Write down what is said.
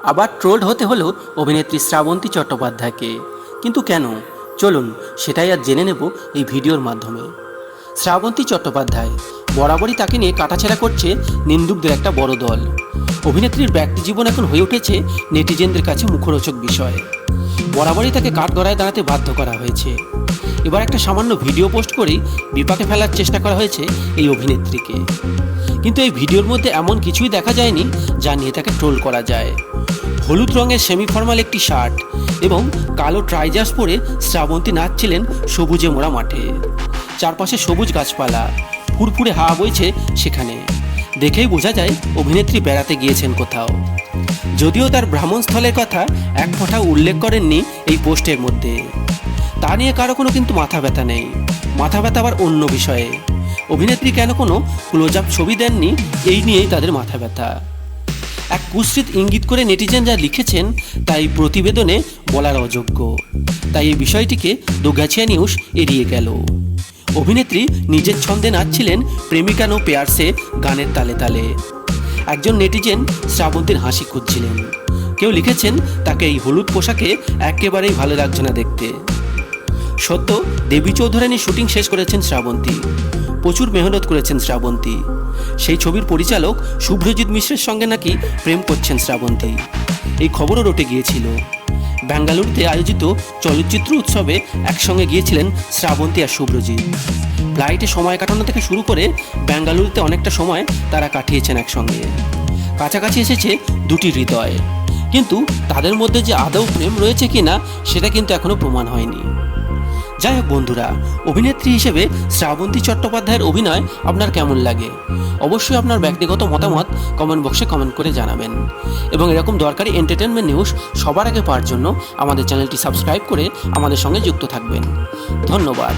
আবার ট্রোলড হতে হলো অভিনেত্রী শ্রাবন্তী চট্টোপাধ্যায়কে। কিন্তু কেন? চলুন সেটাই আজ জেনে নেব এই ভিডিওর মাধ্যমে। শ্রাবন্তী চট্টোপাধ্যায় বরাবরই তাকে নিয়ে কাটাছেড়া করছে নিন্দুকদের একটা বড় দল। অভিনেত্রীর ব্যক্তি জীবন এখন হয়ে উঠেছে নেটিজেনদের কাছে মুখরোচক বিষয়। বরাবরই তাকে কাঠগড়ায় দাঁড়াতে বাধ্য করা হয়েছে। এবার একটা সামান্য ভিডিও পোস্ট করেই বিপাকে ফেলার চেষ্টা করা হয়েছে এই অভিনেত্রীকে। কিন্তু এই ভিডিওর মধ্যে এমন কিছুই দেখা যায়নি যা নিয়ে তাকে ট্রোল করা যায়। হলুদ রঙের সেমিফর্মাল একটি শার্ট এবং কালো ট্রাইজার্স পরে শ্রাবন্তী নাচছিলেন সবুজে মোড়া মাঠে। চারপাশে সবুজ গাছপালা, ফুরফুরে হাওয়া বইছে সেখানে। দেখেই বোঝা যায় অভিনেত্রী বেড়াতে গিয়েছেন কোথাও। যদিও তার ভ্রমণস্থলের কথা এক ফোঁটাও উল্লেখ করেননি এই পোস্টের মধ্যে। তা নিয়ে কারো কোনো কিন্তু মাথা ব্যথা নেই। মাথা ব্যথা আবার অন্য বিষয়ে। অভিনেত্রী কেন কোনো ক্লোজ আপ ছবি দেননি, এই নিয়েই তাদের মাথা ব্যথা। এক কুৎসিত ইঙ্গিত করে নেটিজেন যা লিখেছেন তাই প্রতিবেদনে বলার অযোগ্য। তাই এই বিষয়টিকে দোগাছিয়া নিউজ এড়িয়ে গেল। অভিনেত্রী নিজের ছন্দে নাচছিলেন প্রেমিকা নো পেয়ারসে গানের তালে তালে। একজন নেটিজেন শ্রাবন্তীর হাসি খুঁজছিলেন। কেউ লিখেছেন তাকে এই হলুদ পোশাকে একেবারেই ভালো লাগছে না দেখতে। সত্য, দেবী চৌধুরানীর শুটিং শেষ করেছেন শ্রাবন্তী। প্রচুর মেহনত করেছেন শ্রাবন্তী। সেই ছবির পরিচালক শুভ্রজিৎ মিশ্রের সঙ্গে নাকি প্রেম করছেন শ্রাবন্তী। এই খবরও রটে গিয়েছিল। বেঙ্গালুরুতে আয়োজিত চলচ্চিত্র উৎসবে একসঙ্গে গিয়েছিলেন শ্রাবন্তী আর শুভ্রজিৎ। ফ্লাইটে সময় কাটানো থেকে শুরু করে বেঙ্গালুরুতে অনেকটা সময় তারা কাটিয়েছেন একসঙ্গে। কাছাকাছি এসেছে দুটি হৃদয়, কিন্তু তাদের মধ্যে যে আদৌ প্রেম রয়েছে কিনা সেটা কিন্তু এখনো প্রমাণ হয়নি। যাই হোক বন্ধুরা, অভিনেত্রী হিসেবে শ্রাবন্তী চট্টোপাধ্যায়ের অভিনয় আপনার কেমন লাগে? অবশ্যই আপনার ব্যক্তিগত মতামত কমেন্ট বক্সে কমেন্ট করে জানাবেন। এবং এরকম দরকারি এন্টারটেনমেন্ট নিউজ সবার আগে পাওয়ার জন্য আমাদের চ্যানেলটি সাবস্ক্রাইব করে আমাদের সঙ্গে যুক্ত থাকবেন। ধন্যবাদ।